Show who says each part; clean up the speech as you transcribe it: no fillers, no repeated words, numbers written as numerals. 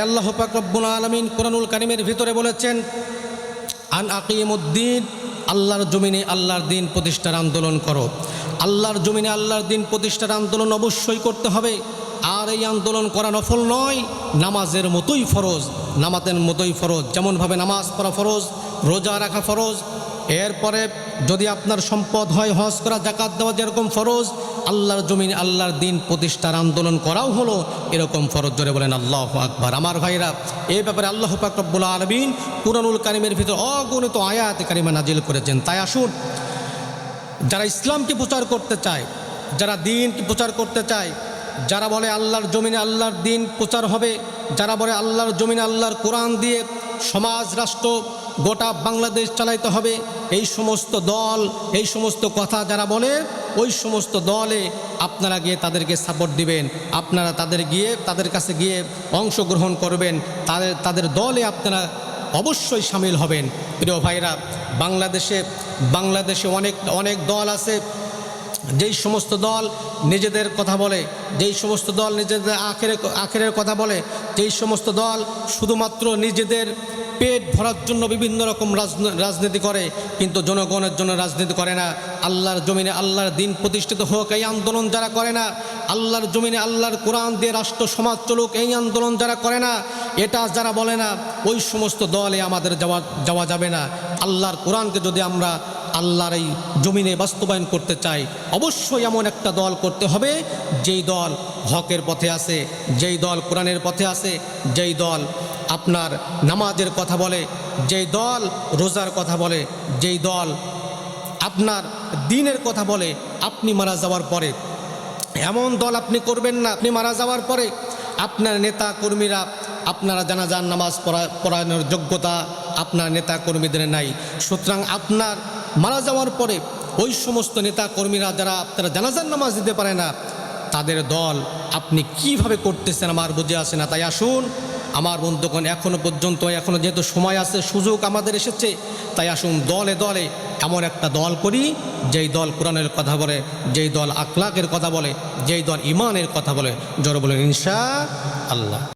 Speaker 1: আল্লাহ পাক রব্বুল আলামিন কুরআনুল কারীমের ভিতরে বলেছেন, আন আকিমুদ্দিন, আল্লাহর জমিনে আল্লাহর দিন প্রতিষ্ঠার আন্দোলন করো। আল্লাহর জমিনে আল্লাহর দিন প্রতিষ্ঠার আন্দোলন অবশ্যই করতে হবে। আর এই আন্দোলন করা নফল নয়, নামাজের মতোই ফরজ। নামাজের মতোই ফরজ, যেমনভাবে নামাজ পড়া ফরজ, রোজা রাখা ফরজ। এরপরে যদি আপনার সম্পদ হয় হজ করা, যাকাত দেওয়া যেরকম ফরজ, আল্লাহর জমিনে আল্লাহর দিন প্রতিষ্ঠার আন্দোলন করাও হলো এরকম ফরজ। জোরে বলেন আল্লাহু আকবার। আমার ভাইরা, এই ব্যাপারে আল্লাহ পাক রব্বুল আলামিন কুরআনুল কারীমের ভিতরে অগণিত আয়াত কারিমা নাজিল করেছেন। তাই আসুন, যারা ইসলামকে প্রচার করতে চায়, যারা দিনকে প্রচার করতে চায়, যারা বলে আল্লাহর জমিনে আল্লাহর দিন প্রচার হবে, যারা বলে আল্লাহর জমিনে আল্লাহর কোরআন দিয়ে সমাজ রাষ্ট্র গোটা বাংলাদেশ চালাইতে হবে, এই সমস্ত দল, এই সমস্ত কথা যারা বলে, ওই সমস্ত দলে আপনারা গিয়ে তাদেরকে সাপোর্ট দিবেন। আপনারা তাদের কাছে গিয়ে অংশগ্রহণ করবেন, তাদের দলে আপনারা অবশ্যই সামিল হবেন। প্রিয় ভাইরা, বাংলাদেশে অনেক দল আছে, যেই সমস্ত দল নিজেদের কথা বলে, যেই সমস্ত দল নিজেদের আখেরের কথা বলে, যেই সমস্ত দল শুধুমাত্র নিজেদের পেট ভরার জন্য বিভিন্ন রকম রাজনীতি করে, কিন্তু জনগণের জন্য রাজনীতি করে না। আল্লাহর জমিনে আল্লাহর দিন প্রতিষ্ঠিত হোক, এই আন্দোলন যারা করে না, আল্লাহর জমিনে আল্লাহর কোরআন দিয়ে রাষ্ট্র সমাজ চলুক, এই আন্দোলন যারা করে না, এটা যারা বলে না, ওই সমস্ত দলে আমাদের যাওয়া যাবে না। আল্লাহর কোরআনকে যদি আমরা আল্লাহর এই জমিনে বাস্তবায়ন করতে চাই, অবশ্যই এমন একটা দল করতে হবে যেই দল হকের পথে আছে, যেই দল কোরআনের পথে আছে, যেই দল আপনার নামাজের কথা বলে, যেই দল রোজার কথা বলে, যেই দল আপনার দ্বীনের কথা বলে। আপনি মারা যাওয়ার পরে এমন দল আপনি করবেন না, আপনি মারা যাওয়ার পরে আপনার নেতা কর্মীরা, আপনারা জানাজার নামাজ পড়ানোর যোগ্যতা আপনার নেতা কর্মীদের নাই। সুতরাং আপনার মারা যাওয়ার পরে ওই সমস্ত নেতা কর্মীরা যারা আপনারা জানাজার নামাজ দিতে পারে না, তাদের দল আপনি কিভাবে করতেছেন আমার বুঝে আসে না। তাই আসুন আমার বন্ধুগণ, এখনও যেহেতু সময় আছে, সুযোগ আমাদের এসেছে, তাই আসুন দলে দলে এমন একটা দল করি যেই দল কোরআনের কথা বলে, যেই দল আখলাকের কথা বলে, যেই দল ইমানের কথা বলে। জোরে বলেন ইনশাআল্লাহ।